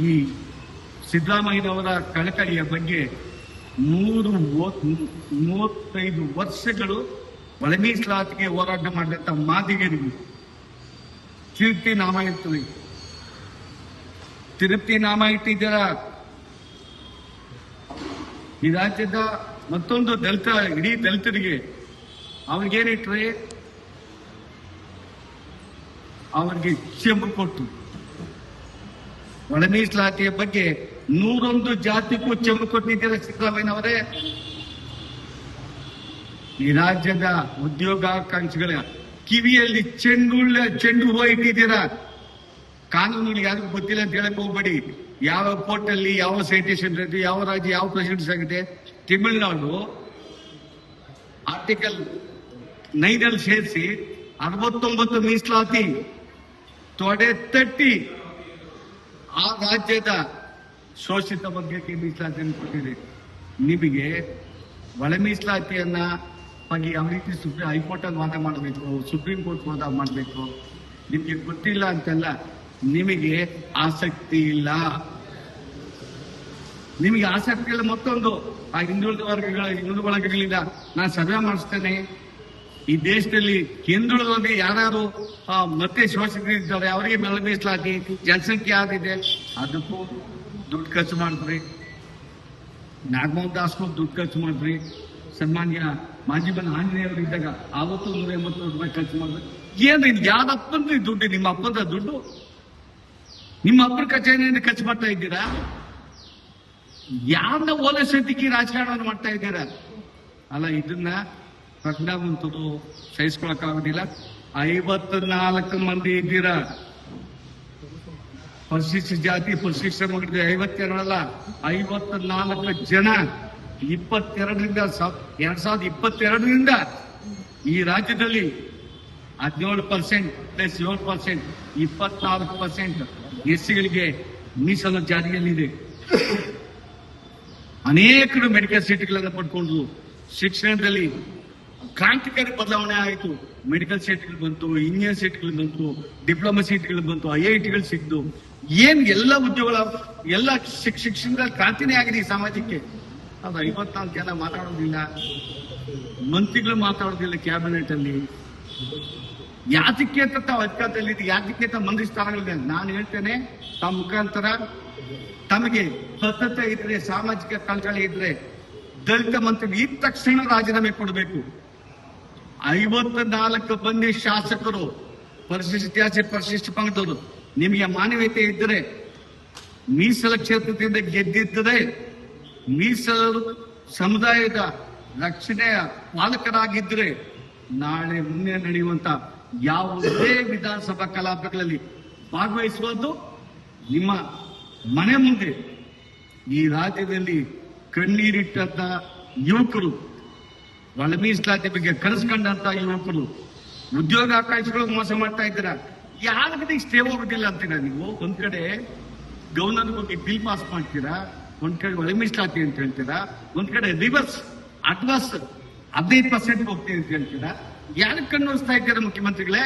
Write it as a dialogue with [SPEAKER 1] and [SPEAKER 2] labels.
[SPEAKER 1] ಈ ಸಿದ್ದರಾಮಯ್ಯನವರ ಕಳಕಳಿಯ ಬಗ್ಗೆ 35 ವರ್ಷಗಳು ಒಳ ಮೀಸಲಾತಿಗೆ ಹೋರಾಟ ಮಾಡಿದಂತ ಮಾದಿಗರಿಗೂ ತಿರುಪ್ತಿ ನಾಮ ಇರ್ತದೆ. ತಿರುಪ್ತಿ ನಾಮ ಇಟ್ಟಿದ್ದೀರ. ಈ ರಾಜ್ಯದ ಮತ್ತೊಂದು ದಲಿತ, ಇಡೀ ದಲಿತರಿಗೆ ಅವ್ರಿಗೇನಿಟ್ರೆ ಅವ್ರಿಗೆ ಚೆಂಬು ಕೊಟ್ಟು ಒಳ ಮೀಸಲಾತಿಯ ಬಗ್ಗೆ 101 ಜಾತಿಗೂ ಚೆಂಬು ಕೊಟ್ಟಿದ್ದೀರ ಸಿದ್ದರಾಮಯ್ಯನವರೇ. ಈ ರಾಜ್ಯದ ಉದ್ಯೋಗಾಕಾಂಕ್ಷಿಗಳ ಕಿವಿಯಲ್ಲಿ ಚೆಂಡು ಹೂವು ಇಟ್ಟಿದ್ದೀರಾ. ಕಾನೂನುಗಳು ಯಾರಿಗೂ ಗೊತ್ತಿಲ್ಲ ಅಂತ ಹೇಳಕ್ ಹೋಗ್ಬೇಡಿ. ಯಾವ ಪೋರ್ಟ್ ಅಲ್ಲಿ ಯಾವ ಸೈಟೇಷನ್ ರೇಟ್, ಯಾವ ರಾಜ್ಯ ಯಾವ ಪ್ರೆಸಿಡೆನ್ಸ್ ಆಗಿದೆ. ತಮಿಳುನಾಡು ಆರ್ಟಿಕಲ್ 9 ಸೇರಿಸಿ 69 ಮೀಸಲಾತಿ ತೊಡೆ ತಟ್ಟಿ ಆ ರಾಜ್ಯದ ಶೋಷಿತ ವರ್ಗಕ್ಕೆ ಮೀಸಲಾತಿಯನ್ನು ಕೊಟ್ಟಿದೆ. ನಿಮಗೆ ಒಳ ಮೀಸಲಾತಿಯನ್ನ ಬಗ್ಗೆ ಯಾವ ರೀತಿ ಹೈಕೋರ್ಟ್ ಅಲ್ಲಿ ವಾದ ಮಾಡಬೇಕು, ಸುಪ್ರೀಂ ಕೋರ್ಟ್ ವಾದ ಮಾಡಬೇಕು, ನಿಮ್ಗೆ ಗೊತ್ತಿಲ್ಲ ಅಂತಲ್ಲ, ನಿಮಗೆ ಆಸಕ್ತಿ ಇಲ್ಲ. ನಿಮಗೆ ಆಸಕ್ತಿ ಇಲ್ಲ. ಮತ್ತೊಂದು ಆ ಹಿಂದುಳಿದ ವರ್ಗಗಳಿಂದ ನಾನು ಸರ್ವೆ ಮಾಡಿಸ್ತೇನೆ. ಈ ದೇಶದಲ್ಲಿ ಹಿಂದುಳಿದ ಯಾರು ಮತ್ತೆ ಶೋಷಿತರಿದ್ದಾರೆ ಅವರಿಗೆ ಬೆಲೆ ಮೀಸಲಾತಿ, ಜನಸಂಖ್ಯೆ ಆದಿದೆ, ಅದಕ್ಕೂ ದುಡ್ಡು ಖರ್ಚು ಮಾಡಿದ್ರಿ. ನಾಗಮೋಹನ್ ದಾಸ್ಗೂ ದುಡ್ಡು ಖರ್ಚು ಮಾಡಿದ್ರಿ. ಸನ್ಮಾನ್ಯ ಮಾಜಿ ಆಂಜನೇಯವರು ಇದ್ದಾಗ ಆವತ್ತು 180 ರೂಪಾಯಿ ಖರ್ಚು ಮಾಡಿದ್ರಿ. ಏನು ಯಾರಪ್ಪಂದ್ರೆ ದುಡ್ಡು? ನಿಮ್ಮ ಅಪ್ಪದ ದುಡ್ಡು ನಿಮ್ಮ ಅಪ್ಪನ ಕಚೇರಿಯಿಂದ ಖರ್ಚು ಮಾಡ್ತಾ ಇದ್ದೀರಾ? ಯಾರನ್ನ ಓಲೈಸೋದಕ್ಕೆ ರಾಜಕಾರಣವನ್ನು ಮಾಡ್ತಾ ಇದ್ದೀರಾ? ಅಲ್ಲ, ಇದನ್ನ ಪ್ರಜ್ಞಾವಂತರು ಸಹಿಸ್ಕೊಳಕ್ಕಾಗೋದಿಲ್ಲ. 54 ಮಂದಿ ಇದ್ದೀರಾ. ಪರಿಶಿಷ್ಟ ಜಾತಿ ಪರಿಶಿಷ್ಟ ಮಕ್ಕಳಿಗೆ 52 ಅಲ್ಲ, 54 ಜನ 2022ರಿಂದ ಈ ರಾಜ್ಯದಲ್ಲಿ 17% ಪ್ಲಸ್ 7% 24% ಎಸ್ಸಿಗಳಿಗೆ ಮೀಸಲು ಜಾರಿಯಲ್ಲಿದೆ. ಅನೇಕರು ಮೆಡಿಕಲ್ ಸೀಟ್ಗಳನ್ನು ಪಡ್ಕೊಂಡ್ರು. ಶಿಕ್ಷಣದಲ್ಲಿ ಕ್ರಾಂತಿಕಾರಿ ಬದಲಾವಣೆ ಆಯಿತು. ಮೆಡಿಕಲ್ ಸೀಟ್ಗಳು ಬಂತು, ಇಂಜಿನಿಯರ್ ಸೀಟ್ಗಳು ಬಂತು, ಡಿಪ್ಲೊಮಾ ಸೀಟ್ಗಳು ಬಂತು, IITಗಳು ಸಿಕ್ತು. ಏನ್ ಎಲ್ಲ ಉದ್ಯೋಗಗಳ ಎಲ್ಲ ಶಿಕ್ಷಣದಲ್ಲಿ ಕ್ರಾಂತಿನೇ ಆಗಿದೆ ಈ ಸಮಾಜಕ್ಕೆ. ಅದು 54 ಜನ ಮಾತಾಡೋದಿಲ್ಲ, ಮಂತ್ರಿಗಳು ಮಾತಾಡೋದಿಲ್ಲ ಕ್ಯಾಬಿನೆಟ್ ಅಲ್ಲಿ. ಯಾತಕ್ಕೆ ಅಂತ ತಾವು ಅಧಿಕಾರದಲ್ಲಿ ಯಾತಕ್ಕೆ ಮಂತ್ರಿ ಸ್ಥಾನಗಳಿದೆ. ನಾನು ಹೇಳ್ತೇನೆ, ತಮ್ಮ ಮುಖಾಂತರ ತಮಗೆ ಬದ್ಧತೆ ಇದ್ರೆ, ಸಾಮಾಜಿಕ ಕಳಕಳಿ ಇದ್ರೆ ದಲಿತ ಮಂತ್ರಿ ಈ ತಕ್ಷಣ ರಾಜೀನಾಮೆ ಕೊಡಬೇಕು. 54 ಮಂದಿ ಶಾಸಕರು ಪರಿಶಿಷ್ಟ ಜಾತಿ ಪರಿಶಿಷ್ಟ ಪಂಗಡದವರು. ನಿಮಗೆ ಮಾನವೀಯತೆ ಇದ್ದರೆ, ಮೀಸಲ ಕ್ಷೇತ್ರದಿಂದ ಗೆದ್ದಿದ್ದರೆ, ಮೀಸಲು ಸಮುದಾಯದ ರಕ್ಷಣೆಯ ಪಾಲಕರಾಗಿದ್ದರೆ, ನಾಳೆ ಮುಂದೆ ನಡೆಯುವಂತ ಯಾವುದೇ ವಿಧಾನಸಭಾ ಕಲಾಪಗಳಲ್ಲಿ ಭಾಗವಹಿಸುವುದು ನಿಮ್ಮ ಮನೆ ಮುಂದೆ. ಈ ರಾಜ್ಯದಲ್ಲಿ ಕಣ್ಣೀರಿಟ್ಟಂತ ಯುವಕರು, ಒಳ ಮೀಸಲಾತಿ ಬಗ್ಗೆ ಕನಸ್ಕೊಂಡಂತ ಯುವಕರು, ಉದ್ಯೋಗಾಕಾಂಕ್ಷಿಗಳು ಮೋಸ ಮಾಡ್ತಾ ಇದ್ದೀರಾ. ಯಾರ ಕಡೆ ಸ್ಟೇ ಹೋಗೋದಿಲ್ಲ ಅಂತೀರಾ ನೀವು? ಒಂದ್ ಕಡೆ ಗವರ್ನರ್ ಬಗ್ಗೆ ಬಿಲ್ ಪಾಸ್ ಮಾಡ್ತೀರಾ, ಒಂದ್ ಕಡೆ ಒಳ ಮೀಸಲಾತಿ ಅಂತ ಹೇಳ್ತೀರಾ, ಒಂದ್ ಕಡೆ ರಿವರ್ಸ್ ಅಡ್ವಾನ್ಸ್ 15% ಹೋಗ್ತೀವಿ ಅಂತ ಹೇಳ್ತೀರಾ. ಯಾರಿಗೆ ಕಣ್ಣೋಸ್ತಾ ಇದ್ದೀರಾ ಮುಖ್ಯಮಂತ್ರಿಗಳೇ?